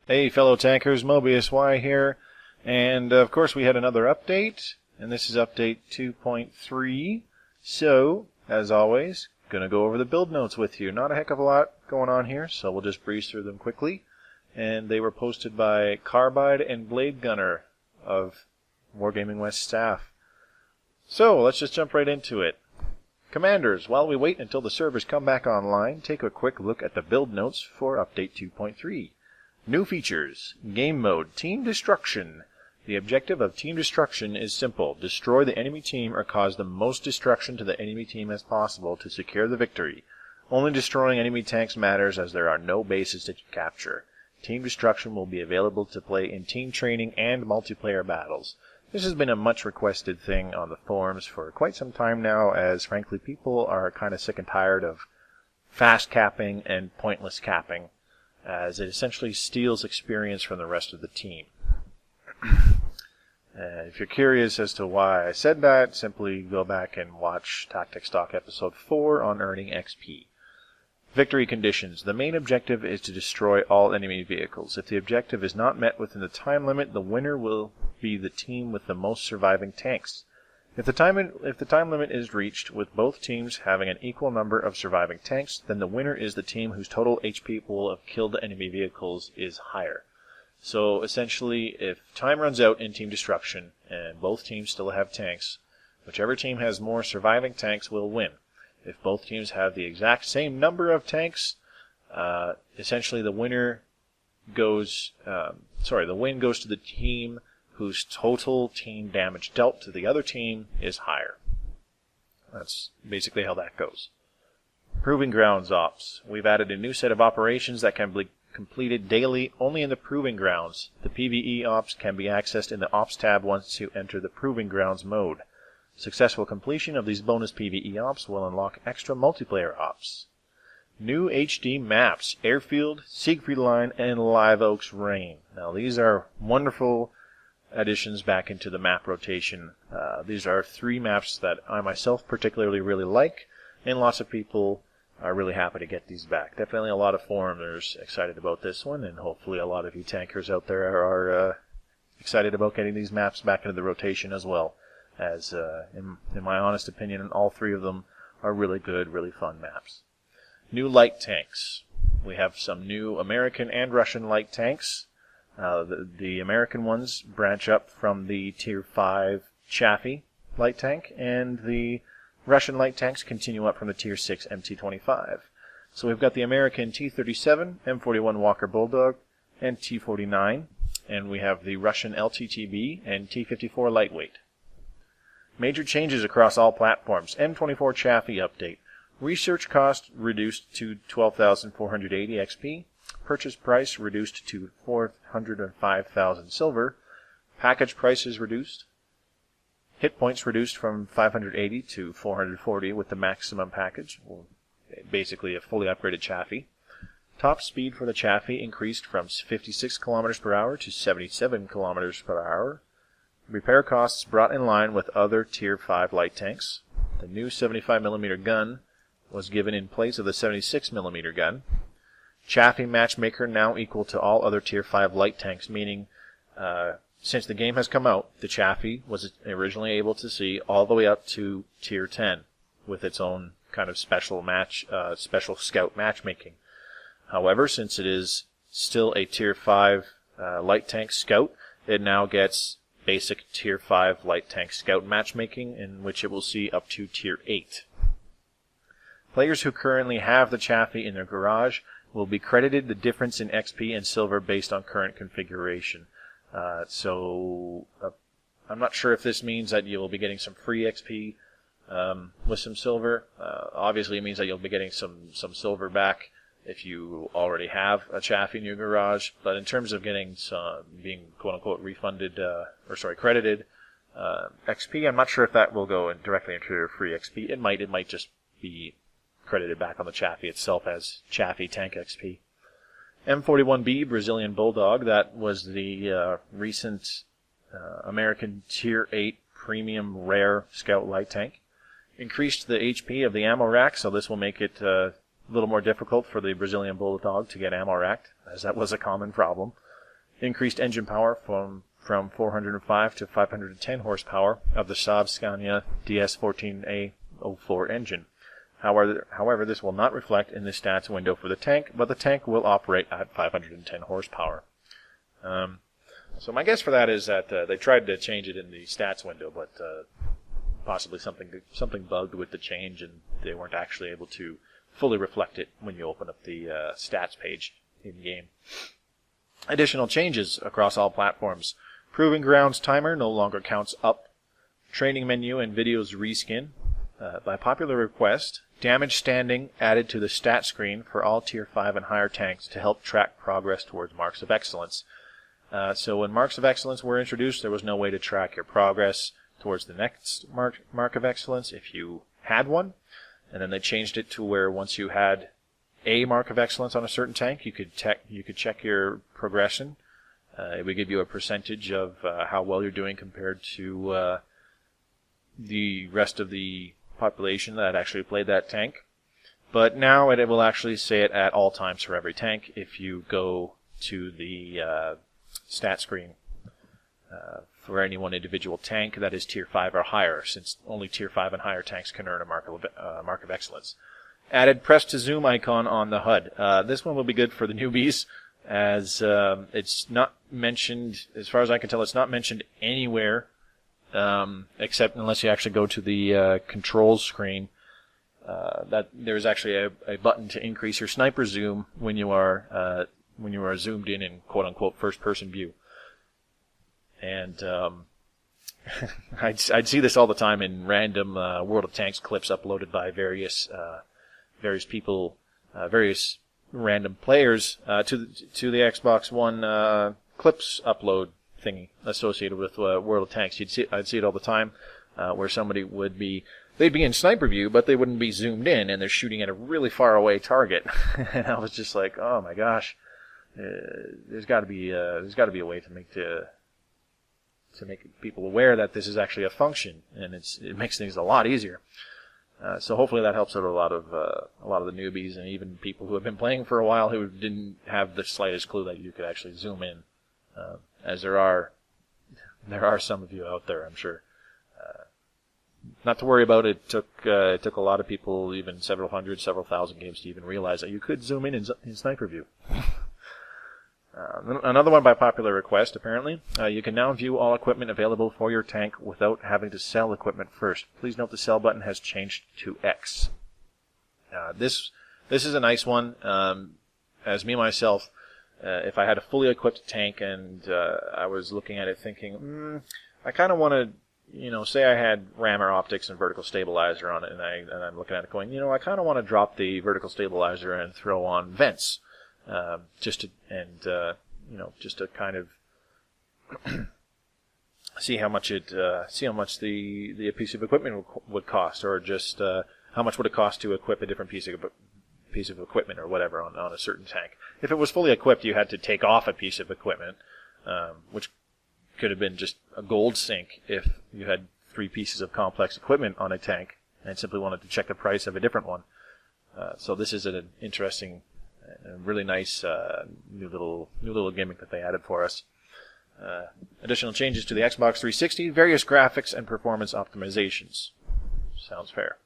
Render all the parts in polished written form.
Hey fellow tankers, Mobius Y here, and of course we had another update, and this is update 2.3, so, as always, gonna go over the build notes with you. Not a heck of a lot going on here, so we'll just breeze through them quickly, and they were posted by Carbide and Blade Gunner of Wargaming West staff. So, let's just jump right into it. Commanders, while we wait until the servers come back online, take a quick look at the build notes for update 2.3. New features. Game mode. Team Destruction. The objective of Team Destruction is simple. Destroy the enemy team or cause the most destruction to the enemy team as possible to secure the victory. Only destroying enemy tanks matters as there are no bases to capture. Team Destruction will be available to play in team training and multiplayer battles. This has been a much requested thing on the forums for quite some time now, as frankly people are kind of sick and tired of fast capping and pointless capping, as it essentially steals experience from the rest of the team. If you're curious as to why I said that, simply go back and watch Tactics Talk episode 4 on earning XP. Victory conditions. The main objective is to destroy all enemy vehicles. If the objective is not met within the time limit, the winner will be the team with the most surviving tanks. If the time limit is reached with both teams having an equal number of surviving tanks, then the winner is the team whose total HP pool of killed enemy vehicles is higher. So essentially, if time runs out in Team Destruction and both teams still have tanks, whichever team has more surviving tanks will win. If both teams have the exact same number of tanks, essentially the win goes to the team whose total team damage dealt to the other team is higher. That's basically how that goes. Proving Grounds Ops. We've added a new set of operations that can be completed daily only in the Proving Grounds. The PvE ops can be accessed in the Ops tab once you enter the Proving Grounds mode. Successful completion of these bonus PvE ops will unlock extra multiplayer ops. New HD maps, Airfield, Siegfried Line, and Live Oaks Rain. Now these are wonderful additions back into the map rotation. These are 3 maps that I myself particularly really like, and lots of people are really happy to get these back. Definitely a lot of forumers excited about this one, and hopefully a lot of you tankers out there are excited about getting these maps back into the rotation as well, as in my honest opinion, all 3 of them are really good, really fun maps. New light tanks. We have some new American and Russian light tanks. The American ones branch up from the Tier 5 Chaffee light tank, and the Russian light tanks continue up from the Tier 6 MT-25. So we've got the American T-37, M41 Walker Bulldog, and T-49, and we have the Russian LTTB and T-54 Lightweight. Major changes across all platforms. M24 Chaffee update. Research cost reduced to 12,480 XP. Purchase price reduced to 405,000 silver. Package prices reduced. Hit points reduced from 580 to 440 with the maximum package. Well, basically a fully upgraded Chaffee. Top speed for the Chaffee increased from 56 km per hour to 77 km per hour. Repair costs brought in line with other Tier 5 light tanks. The new 75mm gun was given in place of the 76mm gun. Chaffee Matchmaker now equal to all other Tier 5 light tanks, meaning since the game has come out, the Chaffee was originally able to see all the way up to Tier 10 with its own kind of special scout matchmaking. However, since it is still a Tier 5 light tank scout, it now gets basic Tier 5 light tank scout matchmaking, in which it will see up to Tier 8. Players who currently have the Chaffee in their garage will be credited the difference in XP and silver based on current configuration. So I'm not sure if this means that you will be getting some free XP with some silver. Obviously it means that you'll be getting some silver back if you already have a Chaffee in your garage. But in terms of getting some, being quote-unquote credited XP, I'm not sure if that will go directly into your free XP. It might just be credited back on the Chaffee itself as Chaffee Tank XP. M41B Brazilian Bulldog, that was the recent American Tier 8 Premium Rare Scout Light Tank. Increased the HP of the ammo rack, so this will make it a little more difficult for the Brazilian Bulldog to get ammo racked, as that was a common problem. Increased engine power from 405 to 510 horsepower of the Saab Scania DS14A04 engine. However, this will not reflect in the stats window for the tank, but the tank will operate at 510 horsepower. So my guess for that is that they tried to change it in the stats window, but possibly something bugged with the change, and they weren't actually able to fully reflect it when you open up the stats page in-game. Additional changes across all platforms. Proving Grounds timer no longer counts up. Training menu and videos reskin. By popular request, damage standing added to the stat screen for all Tier 5 and higher tanks to help track progress towards Marks of Excellence. So when Marks of Excellence were introduced, there was no way to track your progress towards the next Mark of Excellence if you had one. And then they changed it to where once you had a Mark of Excellence on a certain tank, you could check your progression. It would give you a percentage of how well you're doing compared to the rest of the population that actually played that tank. But now it will actually say it at all times for every tank if you go to the stat screen for any one individual tank that is Tier 5 or higher, since only Tier 5 and higher tanks can earn a Mark of Excellence. Added press to zoom icon on the HUD. This one will be good for the newbies, as it's not mentioned, as far as I can tell, it's not mentioned anywhere, except unless you actually go to the controls screen. That there's actually a button to increase your sniper zoom when you are zoomed in quote-unquote first-person view. And I'd see this all the time in random World of Tanks clips uploaded by various people, various random players to the Xbox One clips upload thingy associated with World of Tanks. I'd see it all the time, where somebody they'd be in sniper view, but they wouldn't be zoomed in, and they're shooting at a really far away target. And I was just like, oh my gosh, there's got to be a way to make people aware that this is actually a function, and it makes things a lot easier. So hopefully that helps out a lot of the newbies and even people who have been playing for a while who didn't have the slightest clue that you could actually zoom in, as there are some of you out there, I'm sure. Not to worry about it. It took a lot of people, even several thousand games, to even realize that you could zoom in sniper view. Another one by popular request, apparently. You can now view all equipment available for your tank without having to sell equipment first. Please note the sell button has changed to X. This is a nice one. As me myself, if I had a fully equipped tank and I was looking at it thinking, I kind of want to, say I had rammer optics and vertical stabilizer on it, and I'm looking at it going, I kind of want to drop the vertical stabilizer and throw on vents. Just to kind of see how much the piece of equipment would cost, or just how much would it cost to equip a different piece of equipment or whatever on a certain tank. If it was fully equipped, you had to take off a piece of equipment, which could have been just a gold sink if you had 3 pieces of complex equipment on a tank and simply wanted to check the price of a different one. So this is an interesting, really nice new little gimmick that they added for us. Additional changes to the Xbox 360, various graphics and performance optimizations. Sounds fair.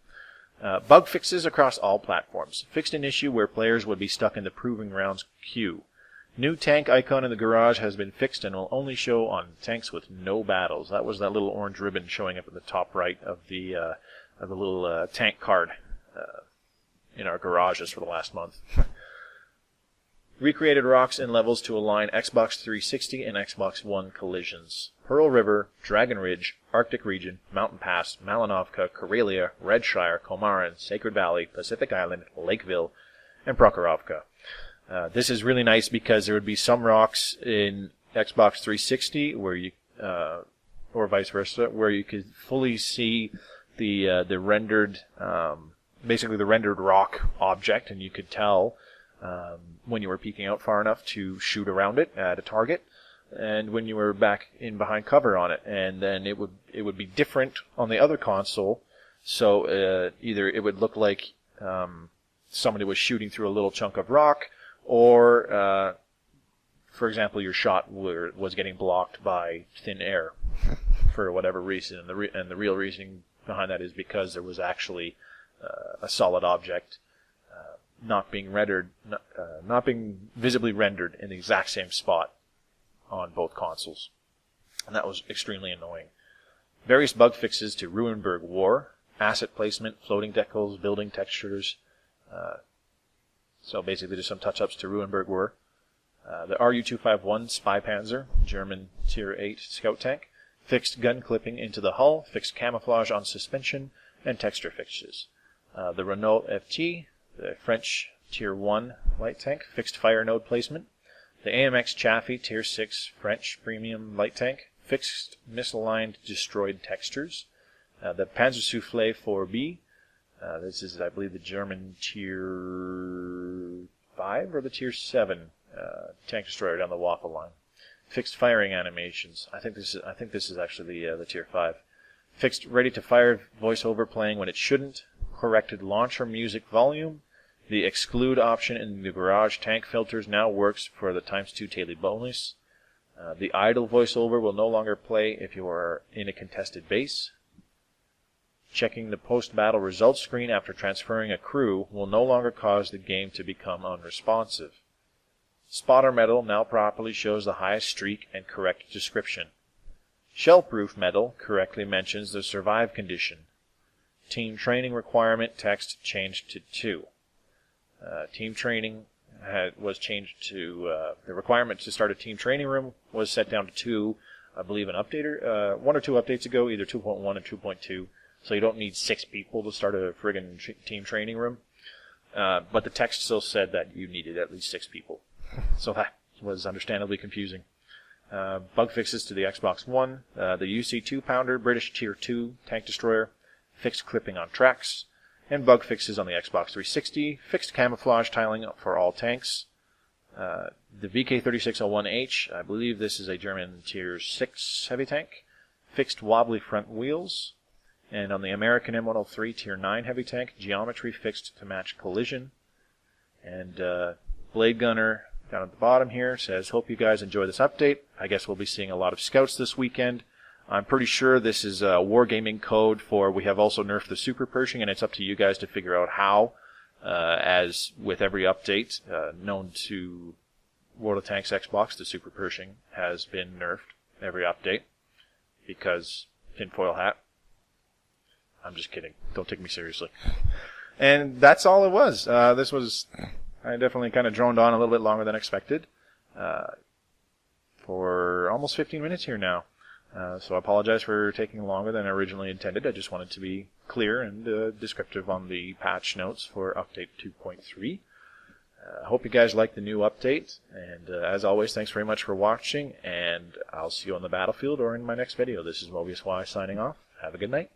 Bug fixes across all platforms. Fixed an issue where players would be stuck in the Proving Grounds queue. New tank icon in the garage has been fixed and will only show on tanks with no battles. That was that little orange ribbon showing up at the top right of the little tank card in our garages for the last month. Recreated rocks and levels to align Xbox 360 and Xbox One collisions. Pearl River, Dragon Ridge, Arctic Region, Mountain Pass, Malinovka, Karelia, Redshire, Komarin, Sacred Valley, Pacific Island, Lakeville, and Prokhorovka. This is really nice because there would be some rocks in Xbox 360 where you, or vice versa, where you could fully see the rendered, basically the rendered rock object, and you could tell when you were peeking out far enough to shoot around it at a target, and when you were back in behind cover on it, and then it would be different on the other console. So either it would look like somebody was shooting through a little chunk of rock, or for example, your shot was getting blocked by thin air for whatever reason, and the real reason behind that is because there was actually a solid object not being visibly rendered in the exact same spot on both consoles, and that was extremely annoying. Various bug fixes to Ruinberg War, asset placement, floating decals, building textures. So basically there's some touch-ups to Ruinberg War. The RU-251 Spy Panzer, German Tier 8 scout tank, fixed gun clipping into the hull, fixed camouflage on suspension, and texture fixes. The Renault FT, the French Tier 1 light tank, fixed fire node placement. The AMX Chaffee Tier 6 French premium light tank, fixed misaligned destroyed textures. The Panzersoufflé 4B, this is, I believe, the German Tier 5 or the Tier 7 tank destroyer down the waffle line. Fixed firing animations. I think this is actually the Tier 5. Fixed ready-to-fire voiceover playing when it shouldn't. Corrected launcher music volume. The exclude option in the garage tank filters now works for the ×2 Taily bonus. The idle voiceover will no longer play if you are in a contested base. Checking the post-battle results screen after transferring a crew will no longer cause the game to become unresponsive. Spotter medal now properly shows the highest streak and correct description. Shellproof medal correctly mentions the survive condition. Team training requirement text changed to 2. Team training was changed to the requirement to start a team training room was set down to 2, I believe, one or two updates ago, either 2.1 and 2.2. So you don't need 6 people to start a friggin' team training room. But the text still said that you needed at least 6 people. So that was understandably confusing. Bug fixes to the Xbox One, the UC 2-pounder British Tier 2 tank destroyer, fixed clipping on tracks, and bug fixes on the Xbox 360, fixed camouflage tiling for all tanks. The VK3601H, I believe this is a German Tier 6 heavy tank, fixed wobbly front wheels, and on the American M103 Tier 9 heavy tank, geometry fixed to match collision. And Blade Gunner down at the bottom here says, hope you guys enjoy this update. I guess we'll be seeing a lot of scouts this weekend. I'm pretty sure this is a Wargaming code for we have also nerfed the Super Pershing, and it's up to you guys to figure out how, as with every update known to World of Tanks Xbox, the Super Pershing has been nerfed every update because tinfoil hat. I'm just kidding. Don't take me seriously. And that's all it was. This was... I definitely kind of droned on a little bit longer than expected for almost 15 minutes here now. So I apologize for taking longer than I originally intended. I just wanted to be clear and descriptive on the patch notes for Update 2.3. I hope you guys like the new update. And as always, thanks very much for watching. And I'll see you on the battlefield or in my next video. This is Mobius Y signing off. Have a good night.